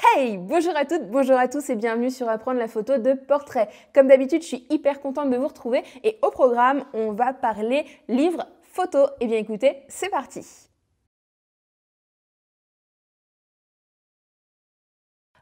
Hey, bonjour à toutes, bonjour à tous et bienvenue sur Apprendre la photo de portrait. Comme d'habitude, je suis hyper contente de vous retrouver et au programme, on va parler livre, photo. Eh bien écoutez, c'est parti.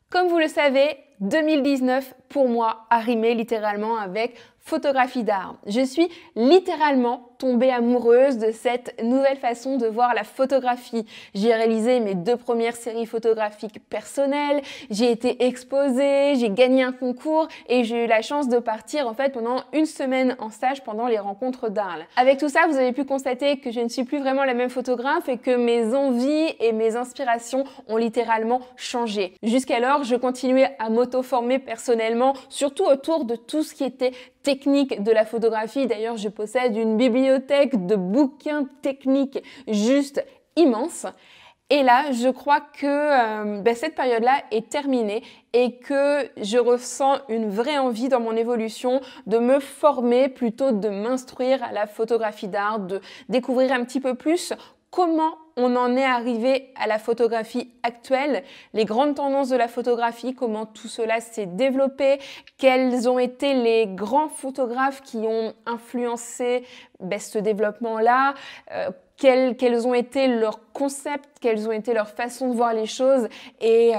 Comme vous le savez, 2019 pour moi a rimé littéralement avec photographie d'art. Je suis littéralement tombée amoureuse de cette nouvelle façon de voir la photographie. J'ai réalisé mes 2 premières séries photographiques personnelles, j'ai été exposée, j'ai gagné un concours et j'ai eu la chance de partir en fait pendant une semaine en stage pendant les rencontres d'Arles. Avec tout ça, vous avez pu constater que je ne suis plus vraiment la même photographe et que mes envies et mes inspirations ont littéralement changé. Jusqu'alors, je continuais à m'auto-former personnellement, surtout autour de tout ce qui était technique de la photographie. D'ailleurs, je possède une bibliothèque de bouquins techniques juste immense. Et là, je crois que cette période-là est terminée et que je ressens une vraie envie dans mon évolution de me former plutôt de m'instruire à la photographie d'art, de découvrir un petit peu plus comment on en est arrivé à la photographie actuelle, les grandes tendances de la photographie, comment tout cela s'est développé, quels ont été les grands photographes qui ont influencé ce développement-là, quels ont été leurs concepts, quelles ont été leurs façons de voir les choses et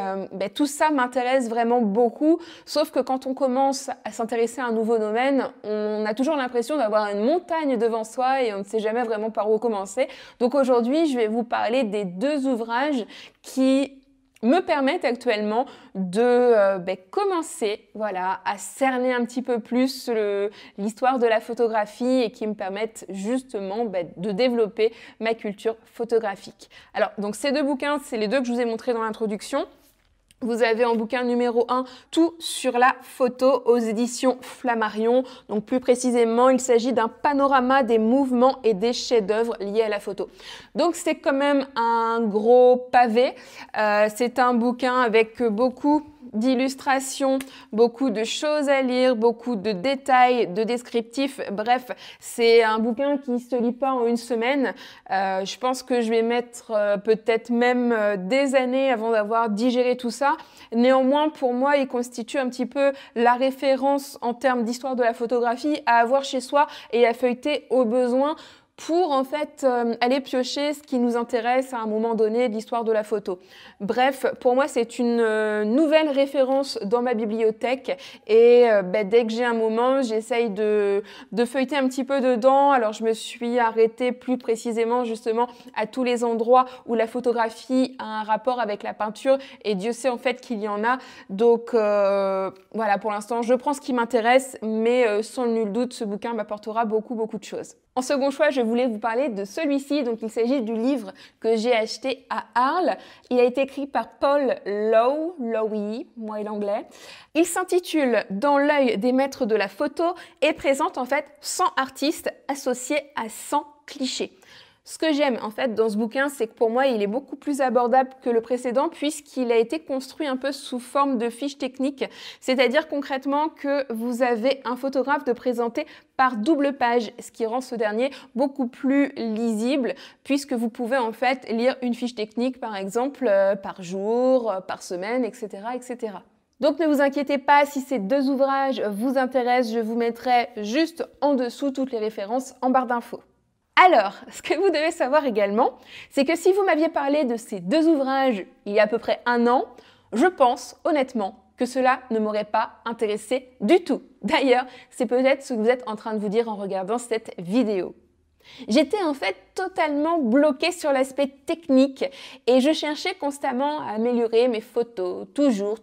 tout ça m'intéresse vraiment beaucoup, sauf que quand on commence à s'intéresser à un nouveau domaine, on a toujours l'impression d'avoir une montagne devant soi et on ne sait jamais vraiment par où commencer. Donc aujourd'hui, je vais vous parler des 2 ouvrages qui me permettent actuellement de commencer à cerner un petit peu plus l'histoire de la photographie et qui me permettent justement de développer ma culture photographique. Alors, donc ces 2 bouquins, c'est les 2 que je vous ai montrés dans l'introduction. Vous avez en bouquin numéro 1 tout sur la photo aux éditions Flammarion. Donc plus précisément, il s'agit d'un panorama des mouvements et des chefs-d'œuvre liés à la photo. Donc c'est quand même un gros pavé. C'est un bouquin avec beaucoup d'illustrations, beaucoup de choses à lire, beaucoup de détails, de descriptifs. Bref, c'est un bouquin qui ne se lit pas en une semaine. Je pense que je vais mettre peut-être même des années avant d'avoir digéré tout ça. Néanmoins, pour moi, il constitue un petit peu la référence en termes d'histoire de la photographie à avoir chez soi et à feuilleter au besoin pour en fait aller piocher ce qui nous intéresse à un moment donné de l'histoire de la photo. Bref, pour moi c'est une nouvelle référence dans ma bibliothèque et dès que j'ai un moment, j'essaye de feuilleter un petit peu dedans. Alors je me suis arrêtée plus précisément justement à tous les endroits où la photographie a un rapport avec la peinture et Dieu sait en fait qu'il y en a. Donc voilà, pour l'instant je prends ce qui m'intéresse mais sans nul doute ce bouquin m'apportera beaucoup de choses. En second choix, je voulais vous parler de celui-ci. Donc, il s'agit du livre que j'ai acheté à Arles. Il a été écrit par Paul Lowy, moi et l'anglais. Il s'intitule « Dans l'œil des maîtres de la photo » et présente en fait 100 artistes associés à 100 clichés. Ce que j'aime en fait dans ce bouquin, c'est que pour moi, il est beaucoup plus abordable que le précédent puisqu'il a été construit un peu sous forme de fiche technique. C'est-à-dire concrètement que vous avez un photographe de présenter par double page, ce qui rend ce dernier beaucoup plus lisible puisque vous pouvez en fait lire une fiche technique par exemple par jour, par semaine, etc., etc. Donc ne vous inquiétez pas si ces 2 ouvrages vous intéressent, je vous mettrai juste en dessous toutes les références en barre d'infos. Alors, ce que vous devez savoir également, c'est que si vous m'aviez parlé de ces 2 ouvrages il y a à peu près 1 an, je pense honnêtement que cela ne m'aurait pas intéressé du tout. D'ailleurs, c'est peut-être ce que vous êtes en train de vous dire en regardant cette vidéo. J'étais en fait totalement bloquée sur l'aspect technique et je cherchais constamment à améliorer mes photos, toujours,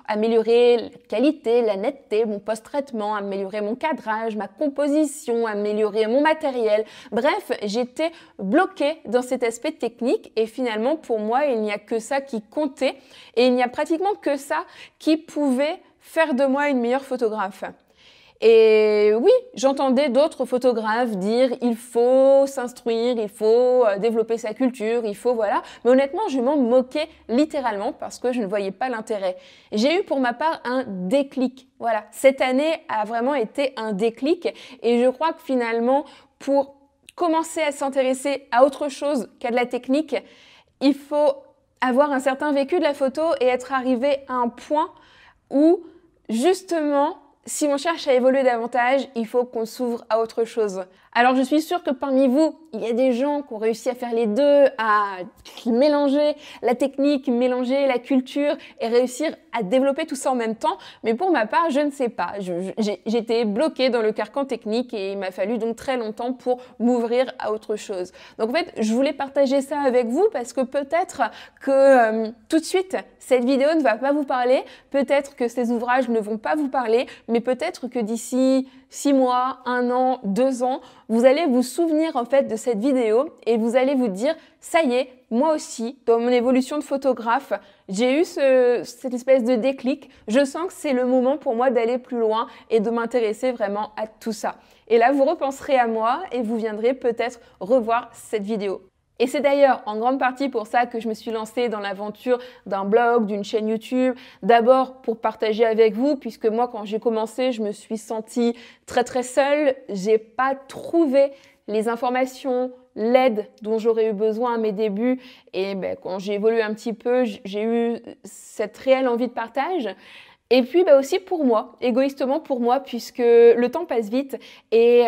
améliorer la qualité, la netteté, mon post-traitement, améliorer mon cadrage, ma composition, améliorer mon matériel. Bref, j'étais bloquée dans cet aspect technique et finalement pour moi, il n'y a que ça qui comptait et il n'y a pratiquement que ça qui pouvait faire de moi une meilleure photographe. Et oui, j'entendais d'autres photographes dire il faut s'instruire, il faut développer sa culture, il faut voilà. Mais honnêtement, je m'en moquais littéralement parce que je ne voyais pas l'intérêt. J'ai eu pour ma part un déclic. Voilà, cette année a vraiment été un déclic et je crois que finalement, pour commencer à s'intéresser à autre chose qu'à de la technique, il faut avoir un certain vécu de la photo et être arrivé à un point où, justement, si on cherche à évoluer davantage, il faut qu'on s'ouvre à autre chose. Alors je suis sûre que parmi vous, il y a des gens qui ont réussi à faire les deux, à mélanger la technique, mélanger la culture et réussir à développer tout ça en même temps. Mais pour ma part, je ne sais pas. J'étais bloquée dans le carcan technique et il m'a fallu donc très longtemps pour m'ouvrir à autre chose. Donc en fait, je voulais partager ça avec vous parce que peut-être que tout de suite, cette vidéo ne va pas vous parler, peut-être que ces ouvrages ne vont pas vous parler, mais peut-être que d'ici 6 mois, 1 an, 2 ans, vous allez vous souvenir en fait de cette vidéo et vous allez vous dire « ça y est, moi aussi, dans mon évolution de photographe, j'ai eu cette espèce de déclic, je sens que c'est le moment pour moi d'aller plus loin et de m'intéresser vraiment à tout ça. » Et là, vous repenserez à moi et vous viendrez peut-être revoir cette vidéo. Et c'est d'ailleurs en grande partie pour ça que je me suis lancée dans l'aventure d'un blog, d'une chaîne YouTube. D'abord pour partager avec vous, puisque moi quand j'ai commencé, je me suis sentie très seule. J'ai pas trouvé les informations, l'aide dont j'aurais eu besoin à mes débuts. Et quand j'ai évolué un petit peu, j'ai eu cette réelle envie de partage. Et puis aussi pour moi, égoïstement pour moi, puisque le temps passe vite et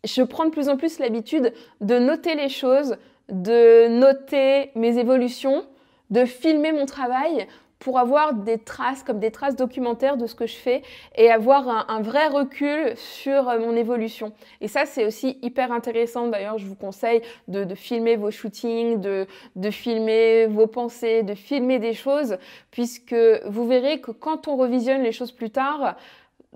je prends de plus en plus l'habitude de noter les choses, de noter mes évolutions, de filmer mon travail pour avoir des traces, comme des traces documentaires de ce que je fais et avoir un vrai recul sur mon évolution. Et ça, c'est aussi hyper intéressant. D'ailleurs, je vous conseille de filmer vos shootings, de filmer vos pensées, de filmer des choses, puisque vous verrez que quand on revisionne les choses plus tard,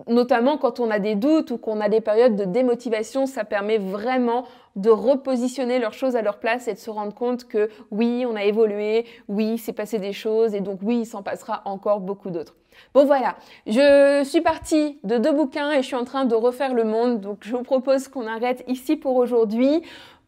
notamment quand on a des doutes ou qu'on a des périodes de démotivation, ça permet vraiment de repositionner leurs choses à leur place et de se rendre compte que oui, on a évolué, oui, c'est passé des choses et donc oui, il s'en passera encore beaucoup d'autres. Bon voilà, je suis partie de 2 bouquins et je suis en train de refaire le monde, donc je vous propose qu'on arrête ici pour aujourd'hui.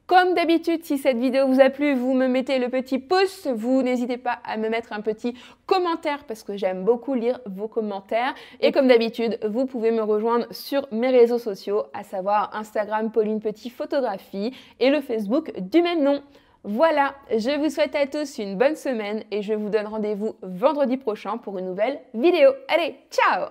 Comme d'habitude, si cette vidéo vous a plu, vous me mettez le petit pouce, vous n'hésitez pas à me mettre un petit commentaire parce que j'aime beaucoup lire vos commentaires. Et comme d'habitude, vous pouvez me rejoindre sur mes réseaux sociaux, à savoir Instagram Pauline Petit Photographie et le Facebook du même nom. Voilà, je vous souhaite à tous une bonne semaine et je vous donne rendez-vous vendredi prochain pour une nouvelle vidéo. Allez, ciao!